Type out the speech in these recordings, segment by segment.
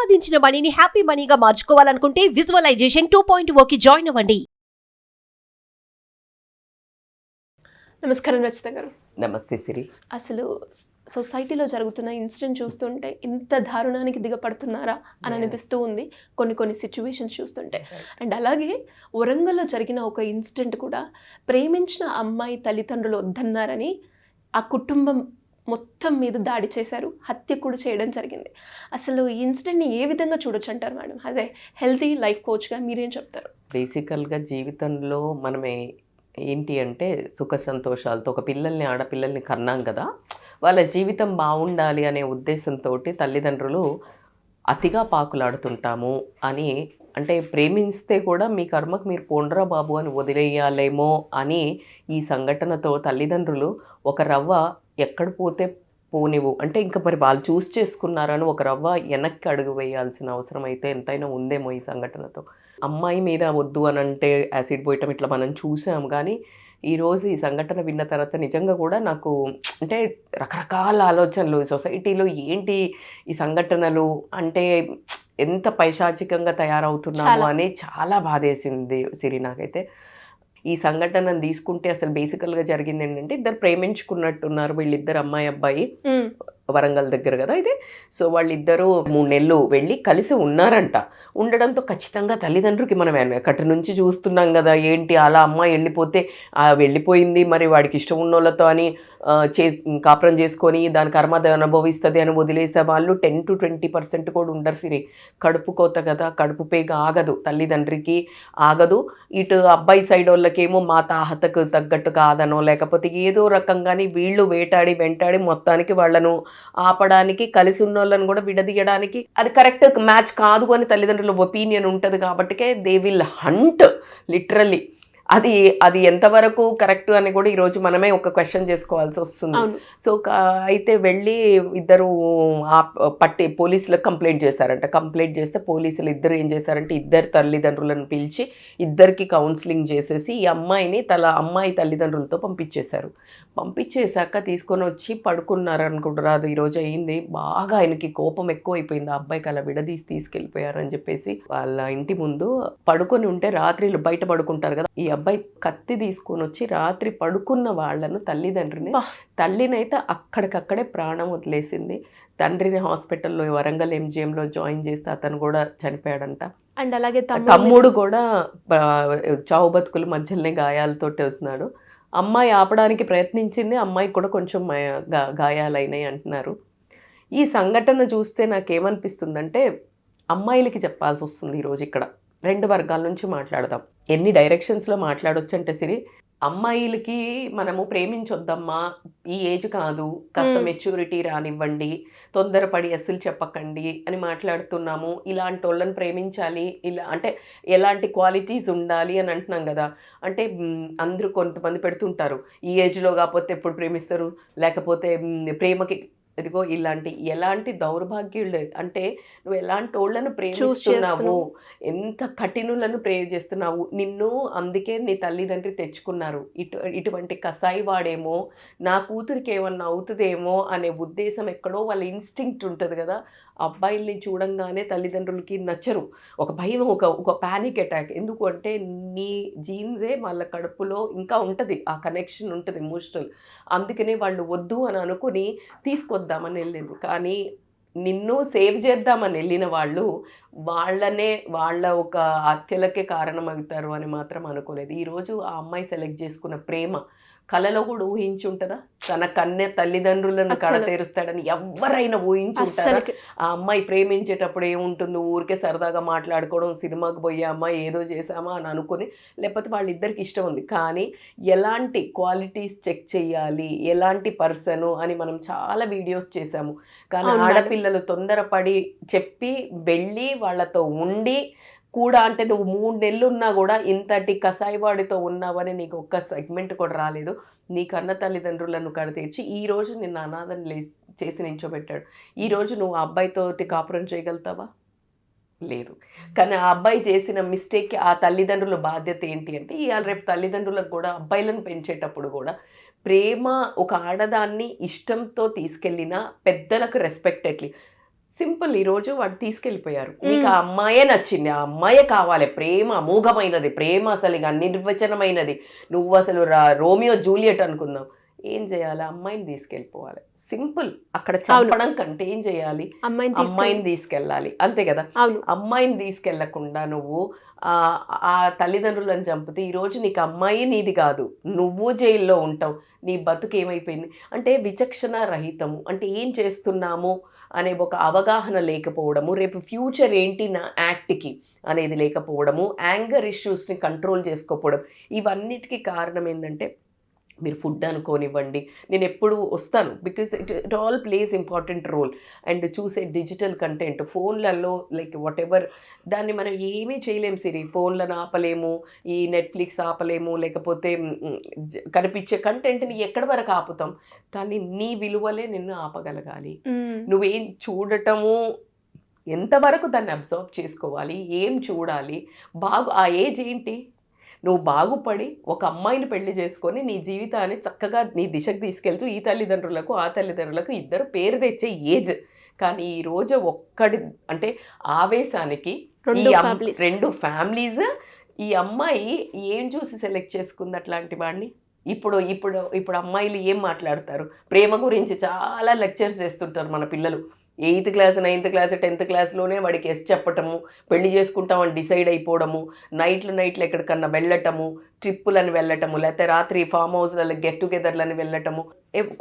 సంపాదించిన మనీని హ్యాపీ మనీగా మార్చుకోవాలనుకుంటే విజువలైజేషన్ 2.0కి జాయిన్ అవ్వండి. నమస్కారం రచిత గారు. నమస్తే సిరి. అసలు సొసైటీలో జరుగుతున్న ఇన్సిడెంట్ చూస్తుంటే ఇంత దారుణానికి దిగపడుతున్నారా అని అనిపిస్తూ ఉంది కొన్ని సిచ్యువేషన్స్ చూస్తుంటే. అండ్ అలాగే వరంగల్లో జరిగిన ఒక ఇన్సిడెంట్ కూడా ప్రేమించిన అమ్మాయి తల్లిదండ్రులు వద్దన్నారని ఆ కుటుంబం మొత్తం మీద దాడి చేశారు, హత్య కూడా చేయడం జరిగింది. అసలు ఈ ఇన్సిడెంట్ని ఏ విధంగా చూడొచ్చు అంటారు మేడం? అదే హెల్తీ లైఫ్ కోచ్గా మీరేం చెప్తారు? బేసికల్గా జీవితంలో మనమే ఏంటి అంటే సుఖ సంతోషాలతో ఒక పిల్లల్ని ఆడపిల్లల్ని కన్నాం కదా, వాళ్ళ జీవితం బాగుండాలి అనే ఉద్దేశంతో తల్లిదండ్రులు అతిగా పాకులాడుతుంటాము అని, అంటే ప్రేమిస్తే కూడా మీ కర్మకు మీరు పోండ్రా బాబు అని వదిలేయాలేమో అని ఈ సంఘటనతో తల్లిదండ్రులు ఒక రవ్వ ఎక్కడ పోతే పోనివ్వు అంటే ఇంకా మరి వాళ్ళు చూస్ చేసుకున్నారని ఒక రవ్వ వెనక్కి అడుగు వేయాల్సిన అవసరం అయితే ఎంతైనా ఉందేమో ఈ సంఘటనతో. అమ్మాయి మీద వద్దు అని అంటే యాసిడ్ పోయటం ఇట్లా మనం చూసాం, కానీ ఈరోజు ఈ సంఘటన విన్న తర్వాత నిజంగా కూడా నాకు అంటే రకరకాల ఆలోచనలు, సొసైటీలో ఏంటి ఈ సంఘటనలు అంటే ఎంత పైశాచికంగా తయారవుతున్నాము అని చాలా బాధేసింది సిరి నాకైతే. ఈ సంఘటనను తీసుకుంటే అసలు బేసికల్గా జరిగింది ఏంటంటే, ఇద్దరు ప్రేమించుకున్నట్టున్నారు వీళ్ళిద్దరు, అమ్మాయి అబ్బాయి, వరంగల్ దగ్గర కదా ఇది. సో వాళ్ళిద్దరూ 3 నెలలు వెళ్ళి కలిసి ఉన్నారంట. ఉండడంతో ఖచ్చితంగా తల్లిదండ్రులకి మనం ఎక్కడి నుంచి చూస్తున్నాం కదా, ఏంటి అలా అమ్మాయి వెళ్ళిపోతే వెళ్ళిపోయింది మరి వాడికి ఇష్టం ఉన్నోళ్ళతో అని కాపురం చేసుకొని దాని కర్మ అనుభవిస్తుంది అని వదిలేసే వాళ్ళు 10 to 20% కూడా ఉండరు సిరి. కడుపు కోత కదా, కడుపు పేగ ఆగదు, తల్లిదండ్రికి ఆగదు. ఇటు అబ్బాయి సైడ్ వాళ్ళకేమో మా తాహతకు తగ్గట్టు కాదనో లేకపోతే ఏదో రకంగాని వీళ్ళు వెంటాడి మొత్తానికి వాళ్ళను ఆపడానికి, కలిసి ఉన్న వాళ్ళని కూడా విడదీయడానికి అది కరెక్ట్ మ్యాచ్ కాదు అని తల్లిదండ్రుల ఒపీనియన్ ఉంటుంది కాబట్టికే దే విల్ హంట్ లిటరల్లీ. అది ఎంతవరకు కరెక్ట్ అని కూడా ఈరోజు మనమే ఒక క్వశ్చన్ చేసుకోవాల్సి వస్తుంది. సో అయితే వెళ్ళి ఇద్దరు పోలీసులకు కంప్లైంట్ చేశారంట. కంప్లైంట్ చేస్తే పోలీసులు ఇద్దరు ఏం చేశారంటే ఇద్దరు తల్లిదండ్రులను పిలిచి ఇద్దరికి కౌన్సిలింగ్ చేసేసి ఈ అమ్మాయిని అమ్మాయి తల్లిదండ్రులతో పంపించేశారు. పంపించేశాక తీసుకొని వచ్చి పడుకున్నారు అనుకుంటారు. ఈరోజు అయింది, బాగా ఆయనకి కోపం ఎక్కువ అయిపోయింది. ఆ అబ్బాయికి అలా విడదీసి తీసుకెళ్ళిపోయారని చెప్పేసి వాళ్ళ ఇంటి ముందు పడుకొని ఉంటే, రాత్రిళ్ళు బయట పడుకుంటారు కదా, ఈ అబ్బాయి కత్తి తీసుకొని వచ్చి రాత్రి పడుకున్న వాళ్ళను తల్లినైతే అక్కడికక్కడే ప్రాణం వదిలేసింది. తండ్రిని హాస్పిటల్లో వరంగల్ MGMలో జాయిన్ చేస్తే అతను కూడా చనిపోయాడంట. అండ్ అలాగే తమ్ముడు కూడా చావు బతుకుల మధ్యలోనే గాయాలతోటి వస్తున్నాడు. అమ్మాయి ఆపడానికి ప్రయత్నించింది, అమ్మాయికి కూడా కొంచెం గాయాలైనాయి అంటున్నారు. ఈ సంఘటన చూస్తే నాకేమనిపిస్తుందంటే అమ్మాయిలకి చెప్పాల్సి వస్తుంది ఈరోజు. ఇక్కడ 2 వర్గాల నుంచి మాట్లాడదాం. ఎన్ని డైరెక్షన్స్లో మాట్లాడొచ్చు అంటే సిరి, అమ్మాయిలకి మనము ప్రేమించొద్దమ్మా, ఈ ఏజ్ కాదు, కాస్త మెచ్యూరిటీ రానివ్వండి, తొందరపడి అస్సలు చెప్పకండి అని మాట్లాడుతున్నాము. ఇలాంటి వాళ్ళని ప్రేమించాలి, ఇలా అంటే ఎలాంటి క్వాలిటీస్ ఉండాలి అని అంటున్నాం కదా. అంటే అందరూ కొంతమంది పెడుతుంటారు, ఈ ఏజ్లో కాకపోతే ఎప్పుడు ప్రేమిస్తారు, లేకపోతే ప్రేమకి ఇదిగో ఎలాంటి దౌర్భాగ్యులు అంటే నువ్వు ఎలాంటి వాళ్ళను ప్రేమిస్తున్నావు, ఎంత కఠినులను ప్రేమ చేస్తున్నావు, నిన్ను అందుకే నీ తల్లిదండ్రి తెచ్చుకున్నారు. ఇటువంటి కసాయి వాడేమో నా కూతురికి ఏమన్నా అవుతుందేమో అనే ఉద్దేశం ఎక్కడో వాళ్ళ ఇన్స్టింక్ట్ ఉంటుంది కదా. అబ్బాయిల్ని చూడంగానే తల్లిదండ్రులకి నచ్చరు, ఒక భయం, ఒక ప్యానిక్ అటాక్. ఎందుకు అంటే నీ జీన్సే వాళ్ళ కడుపులో ఇంకా ఉంటుంది, ఆ కనెక్షన్ ఉంటుంది ఎమోషనల్. అందుకనే వాళ్ళు వద్దు అని అనుకుని తీసుకొద్దామని వెళ్ళింది. కానీ నిన్ను సేవ్ చేద్దామని వెళ్ళిన వాళ్ళు వాళ్ళ ఒక హత్యలకే కారణం అవుతారు అని మాత్రం అనుకోలేదు. ఈరోజు ఆ అమ్మాయి సెలెక్ట్ చేసుకున్న ప్రేమ కళలో కూడా ఊహించి ఉంటుందా? తన కన్నె తల్లిదండ్రులను కడతేరుస్తాడని ఎవరైనా ఊహించుంటారా? ఆ అమ్మాయి ప్రేమించేటప్పుడు ఏముంటుందో, ఊరికే సరదాగా మాట్లాడుకోవడం, సినిమాకి పోయామా, ఏదో చేసామా అని అనుకుని, లేకపోతే వాళ్ళిద్దరికి ఇష్టం ఉంది కానీ ఎలాంటి క్వాలిటీస్ చెక్ చేయాలి, ఎలాంటి పర్సను అని మనం చాలా వీడియోస్ చేసాము. కానీ ఆడపిల్లలు తొందరపడి చెప్పి వెళ్ళి వాళ్ళతో ఉండి కూడా, అంటే నువ్వు 3 నెలలు ఉన్నా కూడా ఇంతటి కసాయివాడితో ఉన్నావని నీకు ఒక్క సెగ్మెంట్ కూడా రాలేదు. నీ కన్న తల్లిదండ్రులను కడతీర్చి ఈరోజు నిన్ను అనాథని చేసి నించోబెట్టాడు. ఈరోజు నువ్వు ఆ అబ్బాయితో కాపురం చేయగలుగుతావా? లేదు. కానీ ఆ అబ్బాయి చేసిన మిస్టేక్కి ఆ తల్లిదండ్రుల బాధ్యత ఏంటి అంటే, ఇవాళ రేపు తల్లిదండ్రులకు కూడా అబ్బాయిలను పెంచేటప్పుడు కూడా ప్రేమ, ఒక ఆడదాన్ని ఇష్టంతో తీసుకెళ్ళిన పెద్దలకు రెస్పెక్ట్ ఎట్లీ సింపుల్. ఈరోజు వాడు తీసుకెళ్ళిపోయారు, నీకు ఆ అమ్మాయే నచ్చింది, ఆ అమ్మాయే కావాలి, ప్రేమ అమోఘమైనది, ప్రేమ అసలు ఇక నిర్వచనమైనది, నువ్వు అసలు రోమియో జూలియట్ అనుకుందాం, ఏం చేయాలి? అమ్మాయిని తీసుకెళ్ళిపోవాలి. సింపుల్. అక్కడ చంపడం కంటే ఏం చేయాలి? అమ్మాయిని తీసుకెళ్ళాలి, అంతే కదా. అమ్మాయిని తీసుకెళ్లకుండా నువ్వు ఆ తల్లిదండ్రులను చంపితే ఈరోజు నీకు అమ్మాయి నీది కాదు, నువ్వు జైల్లో ఉంటావు, నీ బతుకు ఏమైపోయింది అంటే విచక్షణ రహితము. అంటే ఏం చేస్తున్నాము అనే ఒక అవగాహన లేకపోవడము, రేపు ఫ్యూచర్ ఏంటి నా యాక్ట్కి అనేది లేకపోవడము, యాంగర్ ఇష్యూస్ని కంట్రోల్ చేసుకోకపోవడం, ఇవన్నిటికీ కారణం ఏంటంటే మీరు ఫుడ్ అనుకోనివ్వండి. నేను ఎప్పుడు వస్తాను because it all plays important role. And చూసే డిజిటల్ కంటెంట్ ఫోన్లలో లైక్ వాట్ ఎవర్, దాన్ని మనం ఏమీ చేయలేము సిరి. ఫోన్లను ఆపలేము, ఈ నెట్ఫ్లిక్స్ ఆపలేము, లేకపోతే కనిపించే కంటెంట్ని ఎక్కడి వరకు ఆపుతాం, కానీ నీ విలువలే నిన్ను ఆపగలగాలి. నువ్వేం చూడటము, ఎంతవరకు దాన్ని అబ్జర్వ్ చేసుకోవాలి, ఏం చూడాలి, ఆ ఏజ్ ఏంటి, నువ్వు బాగుపడి ఒక అమ్మాయిని పెళ్లి చేసుకొని నీ జీవితాన్ని చక్కగా నీ దిశకు తీసుకెళ్తూ ఈ తల్లిదండ్రులకు ఆ తల్లిదండ్రులకు ఇద్దరు పేరు తెచ్చే ఏజ్. కానీ ఈరోజు ఒక్కడి అంటే ఆవేశానికి రెండు ఫ్యామిలీస్, ఈ అమ్మాయి ఏం చూసి సెలెక్ట్ చేసుకుంది అట్లాంటి వాడిని. ఇప్పుడు అమ్మాయిలు ఏం మాట్లాడతారు, ప్రేమ గురించి చాలా లెక్చర్స్ చేస్తుంటారు మన పిల్లలు. 8th class 9th class 10th క్లాస్లోనే వాడికి ఎస్ చెప్పటము, పెళ్లి చేసుకుంటామని డిసైడ్ అయిపోవడము, నైట్లు ఎక్కడికన్నా వెళ్ళటము, ట్రిప్పులని వెళ్ళటము, లేకపోతే రాత్రి ఫామ్ హౌస్లలో గెట్ టుగెదర్లని వెళ్ళటము.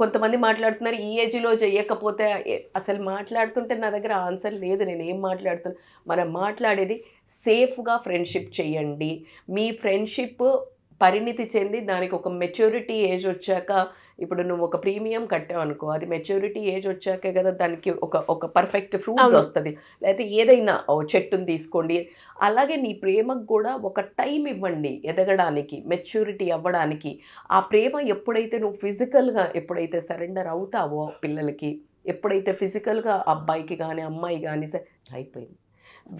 కొంతమంది మాట్లాడుతున్నారు ఈ ఏజ్లో చేయకపోతే, అసలు మాట్లాడుతుంటే నా దగ్గర ఆన్సర్ లేదు, నేను ఏం మాట్లాడుతున్నాను. మనం మాట్లాడేది సేఫ్గా ఫ్రెండ్షిప్ చేయండి. మీ ఫ్రెండ్షిప్ పరిణితి చెంది దానికి ఒక మెచ్యూరిటీ ఏజ్ వచ్చాక, ఇప్పుడు నువ్వు ఒక ప్రీమియం కట్టావు అనుకో, అది మెచ్యూరిటీ ఏజ్ వచ్చాకే కదా దానికి ఒక పర్ఫెక్ట్ ఫ్రూట్స్ వస్తుంది. లేకపోతే ఏదైనా చెట్టుని తీసుకోండి, అలాగే నీ ప్రేమకు కూడా ఒక టైం ఇవ్వండి ఎదగడానికి, మెచ్యూరిటీ అవ్వడానికి. ఆ ప్రేమ ఎప్పుడైతే నువ్వు ఫిజికల్గా ఎప్పుడైతే సరెండర్ అవుతావో పిల్లలకి, ఎప్పుడైతే ఫిజికల్గా అబ్బాయికి కానీ అమ్మాయి కానీ అయిపోయింది.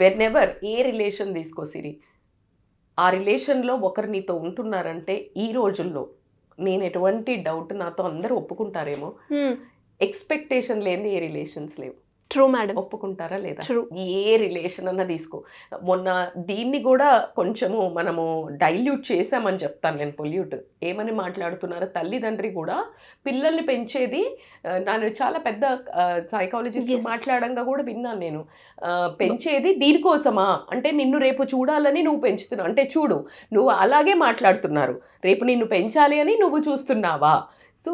వెన్ ఎవర్ ఏ రిలేషన్ తీసుకో సిరి, ఆ రిలేషన్లో ఒకరు నీతో ఉంటున్నారంటే ఈ రోజుల్లో నేను ఎటువంటి డౌట్, నాతో అందరూ ఒప్పుకుంటారేమో, ఎక్స్పెక్టేషన్ లేని ఏ రిలేషన్స్ లేవు. True madam. ఒప్పుకుంటారా లేదా? ఏ రిలేషన్ అన్నా తీసుకో. మొన్న దీన్ని కూడా కొంచెము మనము డైల్యూట్ చేసామని చెప్తాను నేను. పొల్యూట్ ఏమని మాట్లాడుతున్నారో, తల్లిదండ్రి కూడా పిల్లల్ని పెంచేది, నేను చాలా పెద్ద సైకాలజిస్ట్ మాట్లాడంగా కూడా విన్నాను నేను, పెంచేది దీనికోసమా అంటే నిన్ను రేపు చూడాలని నువ్వు పెంచుతున్నావు అంటే, చూడు నువ్వు అలాగే మాట్లాడుతున్నారు, రేపు నిన్ను పెంచాలి అని నువ్వు చూస్తున్నావా? సో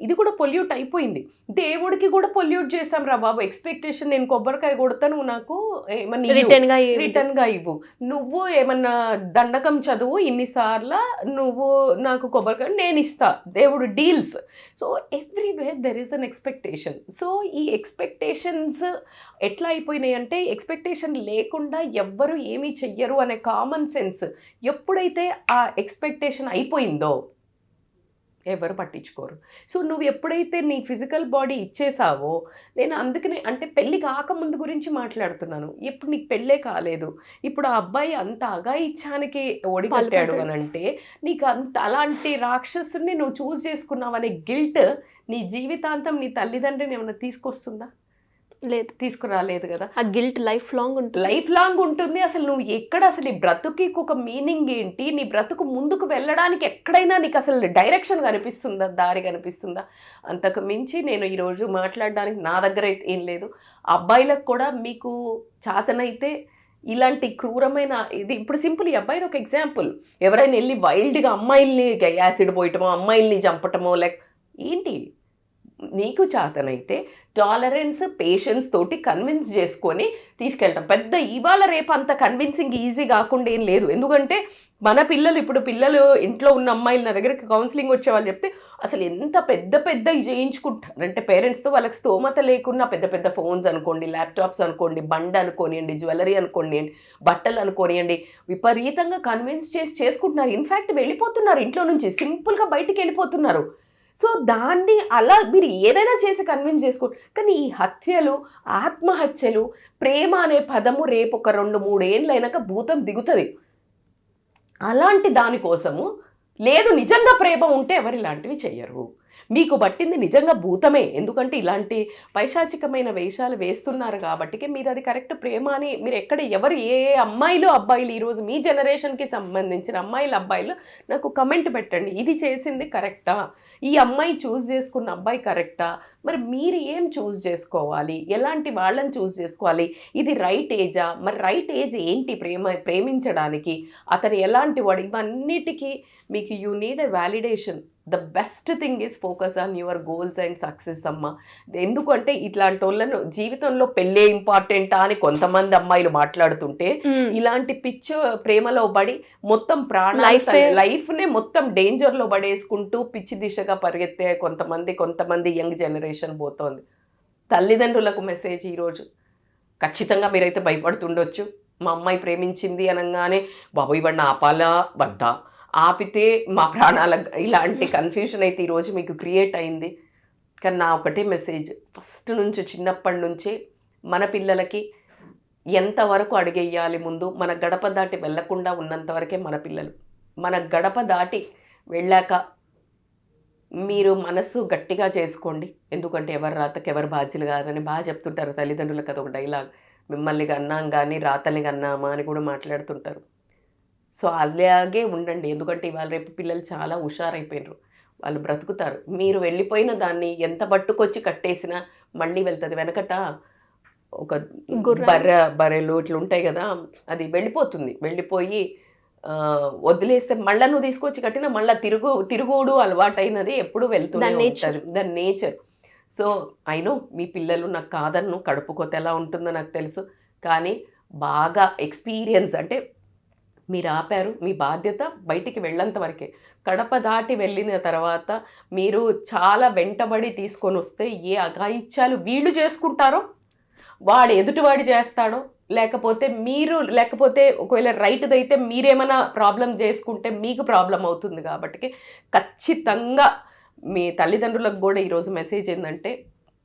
ఇది కూడా పొల్యూట్ అయిపోయింది. దేవుడికి కూడా పొల్యూట్ చేసాం రా బాబు. ఎక్స్పెక్టేషన్, నేను కొబ్బరికాయ కొడతా, నువ్వు నాకు ఏమన్నా రిటర్న్గా ఇవ్వు, నువ్వు ఏమన్నా దండకం చదువు ఇన్నిసార్లు, నువ్వు నాకు కొబ్బరికాయ నేను ఇస్తా, దేవుడు deals. So everywhere there is an expectation. So ఈ ఎక్స్పెక్టేషన్స్ ఎట్లా అయిపోయినాయి అంటే, ఎక్స్పెక్టేషన్ లేకుండా ఎవ్వరు ఏమీ చెయ్యరు అనే కామన్ సెన్స్ ఎప్పుడైతే ఆ ఎక్స్పెక్టేషన్ అయిపోయిందో ఎవరు పట్టించుకోరు. సో నువ్వు ఎప్పుడైతే నీ ఫిజికల్ బాడీ ఇచ్చేసావో, నేను అందుకనే అంటే పెళ్ళి కాకముందు గురించి మాట్లాడుతున్నాను, ఇప్పుడు నీకు పెళ్ళే కాలేదు, ఇప్పుడు ఆ అబ్బాయి అంత అఘాయిత్యానికి ఓడిపట్టాడు అని అంటే, నీకు అలాంటి రాక్షసుని నువ్వు చూస్ చేసుకున్నావు అనే గిల్ట్ నీ జీవితాంతం నీ తల్లిదండ్రిని ఏమైనా తీసుకొస్తుందా? లేదు, తీసుకురాలేదు కదా. ఆ గిల్ట్ లైఫ్ లాంగ్ ఉంటుంది. అసలు నువ్వు ఎక్కడ, అసలు నీ బ్రతుకి ఒక మీనింగ్ ఏంటి, నీ బ్రతుకు ముందుకు వెళ్ళడానికి ఎక్కడైనా నీకు అసలు డైరెక్షన్ కనిపిస్తుందా, దారి కనిపిస్తుందా? అంతకు మించి నేను ఈరోజు మాట్లాడడానికి నా దగ్గర అయితే ఏం లేదు. అబ్బాయిలకు కూడా మీకు చాతనైతే ఇలాంటి క్రూరమైన ఇది, ఇప్పుడు సింపుల్ ఈ అబ్బాయిది ఒక ఎగ్జాంపుల్, ఎవరైనా వెళ్ళి వైల్డ్గా అమ్మాయిల్ని యాసిడ్ పోయటమో, అమ్మాయిల్ని చంపటమో, ఏంటి, నీకు చాతనైతే టాలరెన్స్ పేషెన్స్ తోటి కన్విన్స్ చేసుకొని తీసుకెళ్ళటం. పెద్ద ఇవాళ రేపు అంత కన్విన్సింగ్ ఈజీ కాకుండా ఏం లేదు. ఎందుకంటే మన పిల్లలు, ఇప్పుడు పిల్లలు ఇంట్లో ఉన్న అమ్మాయిలు నా దగ్గరికి కౌన్సిలింగ్ వచ్చే వాళ్ళు చెప్తే అసలు ఎంత పెద్ద చేయించుకుంటారంటే పేరెంట్స్తో, వాళ్ళకి స్తోమత లేకున్నా పెద్ద పెద్ద ఫోన్స్ అనుకోండి, ల్యాప్టాప్స్ అనుకోండి, బండి అనుకోనియండి, జ్యువెలరీ అనుకోనియండి, బట్టలు అనుకోనియండి, విపరీతంగా కన్విన్స్ చేసుకుంటున్నారు. ఇన్ఫ్యాక్ట్ వెళ్ళిపోతున్నారు ఇంట్లో నుంచి, సింపుల్గా బయటికి వెళ్ళిపోతున్నారు. సో దాన్ని అలా మీరు ఏదైనా చేసి కన్విన్స్ చేసుకోండి. కానీ ఈ హత్యలు, ఆత్మహత్యలు, ప్రేమ అనే పదము రేపు ఒక 2-3 ఏళ్ళు అయినాక భూతం దిగుతుంది. అలాంటి దానికోసము లేదు, నిజంగా ప్రేమ ఉంటే ఎవరు ఇలాంటివి చెయ్యరు. మీకు పట్టింది నిజంగా భూతమే, ఎందుకంటే ఇలాంటి పైశాచికమైన వేషాలు వేస్తున్నారు కాబట్టి మీరు అది కరెక్ట్ ప్రేమ అని మీరు ఎక్కడ ఎవరు ఏ అమ్మాయిలు అబ్బాయిలు ఈరోజు మీ జనరేషన్కి సంబంధించిన అమ్మాయిలు అబ్బాయిలు నాకు కమెంట్ పెట్టండి, ఇది చేసింది కరెక్టా, ఈ అమ్మాయి చూస్ చేసుకున్న అబ్బాయి కరెక్టా, మరి మీరు ఏం చూస్ చేసుకోవాలి, ఎలాంటి వాళ్ళని చూస్ చేసుకోవాలి, ఇది రైట్ ఏజా, మరి రైట్ ఏజ్ ఏంటి ప్రేమించడానికి, అతను ఎలాంటి వాడు, ఇవన్నిటికీ మీకు you need a validation. The best thing is focus on your goals and success అమ్మ. ఎందుకంటే ఇట్లాంటి వాళ్ళను జీవితంలో పెళ్ళే ఇంపార్టెంటా అని కొంతమంది అమ్మాయిలు మాట్లాడుతుంటే ఇలాంటి పిచ్చి ప్రేమలో పడి మొత్తం లైఫ్నే మొత్తం డేంజర్లో పడేసుకుంటూ పిచ్చి దిశగా పరిగెత్తే కొంతమంది యంగ్ జనరేషన్ పోతోంది. తల్లిదండ్రులకు మెసేజ్ ఈరోజు, ఖచ్చితంగా మీరైతే భయపడుతుండొచ్చు, మా అమ్మాయి ప్రేమించింది అనగానే బాబు ఇవన్నీ ఆపాలా వద్దా, ఆపితే మా ప్రాణాల, ఇలాంటి కన్ఫ్యూషన్ అయితే ఈరోజు మీకు క్రియేట్ అయింది. కానీ నా ఒకటే మెసేజ్, ఫస్ట్ నుంచి చిన్నప్పటి నుంచి మన పిల్లలకి ఎంతవరకు అడిగేయాలి ముందు, మన గడప దాటి వెళ్లకుండా ఉన్నంత వరకే మన పిల్లలు. మన గడప దాటి వెళ్ళాక మీరు మనసు గట్టిగా చేసుకోండి, ఎందుకంటే ఎవరి రాతకి ఎవరు బాధ్యులు కాదని బాగా చెప్తుంటారు తల్లిదండ్రులకు. అదొక డైలాగ్, మిమ్మల్ని కన్నాం కానీ రాతల్ని కన్నామా అని కూడా మాట్లాడుతుంటారు. సో అలాగే ఉండండి, ఎందుకంటే ఇవాళ రేపు పిల్లలు చాలా హుషారైపోయినారు, వాళ్ళు బ్రతుకుతారు. మీరు వెళ్ళిపోయిన దాన్ని ఎంత పట్టుకొచ్చి కట్టేసినా మళ్ళీ వెళ్తుంది. వెనకట ఒక బర్రెలు ఇట్లా ఉంటాయి కదా, అది వెళ్ళిపోయి వదిలేస్తే మళ్ళీ నువ్వు తీసుకొచ్చి కట్టినా మళ్ళీ తిరుగుడు అలవాటైనది ఎప్పుడు వెళ్తూనే ఉంటుంది, దాని నేచర్. సో అయినో మీ పిల్లలు నాకు కాదన్ను, కడుపుకోత ఎలా ఉంటుందో నాకు తెలుసు, కానీ బాగా ఎక్స్పీరియన్స్ అంటే మీరు ఆపారు, మీ బాధ్యత బయటికి వెళ్ళంత వరకే. కడప దాటి వెళ్ళిన తర్వాత మీరు చాలా వెంటబడి తీసుకొని వస్తే ఏ అఘాయిత్యాలు వీళ్ళు చేసుకుంటారో, వాడు ఎదుటివాడు చేస్తాడో, లేకపోతే ఒకవేళ రైట్ది అయితే మీరేమైనా ప్రాబ్లం చేసుకుంటే మీకు ప్రాబ్లం అవుతుంది. కాబట్టి ఖచ్చితంగా మీ తల్లిదండ్రులకు కూడా ఈరోజు మెసేజ్ ఏంటంటే,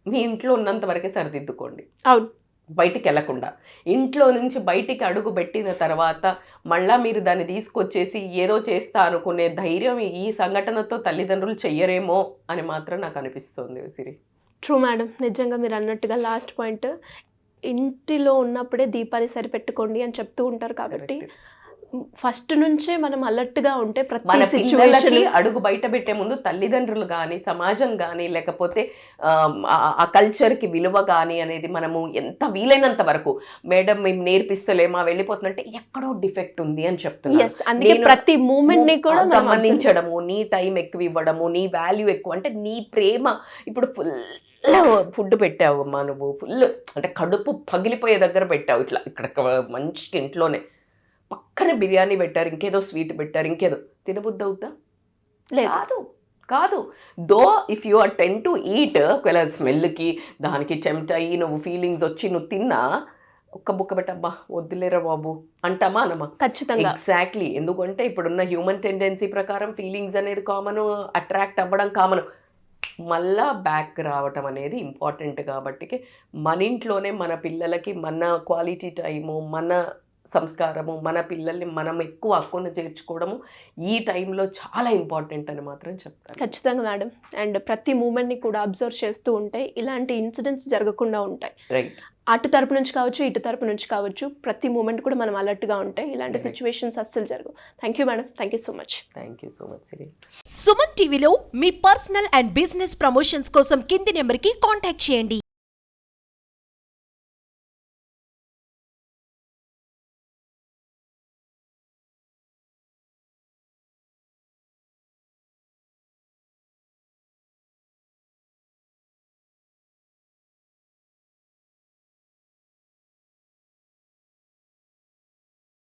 మీ ఇంట్లో ఉన్నంత వరకే సరిదిద్దుకోండి, అవును, బయటికి వెళ్లకుండా. ఇంట్లో నుంచి బయటికి అడుగు పెట్టిన తర్వాత మళ్ళీ మీరు దాన్ని తీసుకొచ్చేసి ఏదో చేస్తా అనుకునే ధైర్యం ఈ సంఘటనతో తల్లిదండ్రులు చెయ్యరేమో అని మాత్రం నాకు అనిపిస్తుంది సిరి. ట్రూ మేడం, నిజంగా మీరు అన్నట్టుగా లాస్ట్ పాయింట్, ఇంటిలో ఉన్నప్పుడే దీపాన్ని సరిపెట్టుకోండి అని చెప్తూ ఉంటారు. కాబట్టి ఫస్ట్ నుంచే మనం అలర్ట్గా ఉంటే మన పిల్లలకి అడుగు బయట పెట్టే ముందు తల్లిదండ్రులు కానీ సమాజం కానీ లేకపోతే ఆ కల్చర్కి విలువ కానీ అనేది మనము ఎంత వీలైనంత వరకు, మేడం మేము నేర్పిస్తలేమా వెళ్ళిపోతుందంటే ఎక్కడో డిఫెక్ట్ ఉంది అని చెప్తున్నాను. ప్రతి మూమెంట్ ని కూడా గమనించడము, నీ టైం ఎక్కువ ఇవ్వడము, నీ వాల్యూ ఎక్కువ, అంటే నీ ప్రేమ. ఇప్పుడు ఫుడ్ పెట్టావు అమ్మా, నువ్వు ఫుల్ అంటే కడుపు పగిలిపోయే దగ్గర పెట్టావు, ఇక్కడ మంచి ఇంట్లోనే పక్కన బిర్యానీ పెట్టారు, ఇంకేదో స్వీట్ పెట్టారు, ఇంకేదో తినబుద్ధి అవుతా లేదు, కాదు. Though if you are tend to eat, ఒకవేళ స్మెల్కి దానికి టెంప్ట్ అయ్యి నువ్వు ఫీలింగ్స్ వచ్చి నువ్వు తిన్నా, ఒక్క బుక్క పెట్టబ్బా వద్దులేరా బాబు అంటామా అనమా? ఖచ్చితంగా, ఎగ్జాక్ట్లీ. ఎందుకంటే ఇప్పుడున్న హ్యూమన్ టెండెన్సీ ప్రకారం ఫీలింగ్స్ అనేది కామన్, అట్రాక్ట్ అవ్వడం కామన్, మళ్ళా బ్యాక్ రావటం అనేది ఇంపార్టెంట్. కాబట్టి మన ఇంట్లోనే మన పిల్లలకి మన క్వాలిటీ టైము, మన సంస్కారము, మన పిల్లల్ని మనం ఎక్కువ హక్కును చేర్చుకోవడము ఈ టైంలో చాలా ఇంపార్టెంట్ అని మాత్రం చెప్తాను. ఖచ్చితంగా మేడం. అండ్ ప్రతి మూమెంట్ని కూడా అబ్జర్వ్ చేస్తూ ఉంటే ఇలాంటి ఇన్సిడెంట్స్ జరగకుండా ఉంటాయి. రైట్, అటు తరపు నుంచి కావచ్చు, ఇటు తరపు నుంచి కావచ్చు, ప్రతి మూమెంట్ కూడా మనం అలర్ట్గా ఉంటాయి, ఇలాంటి సిచ్యువేషన్స్ అస్సలు జరగవు. Thank you madam, thank you so much. Thank you so much Siri. Suman టీవీలో మీ పర్సనల్ అండ్ బిజినెస్ ప్రమోషన్స్ కోసం కింది నెంబర్కి కాంటాక్ట్ చేయండి.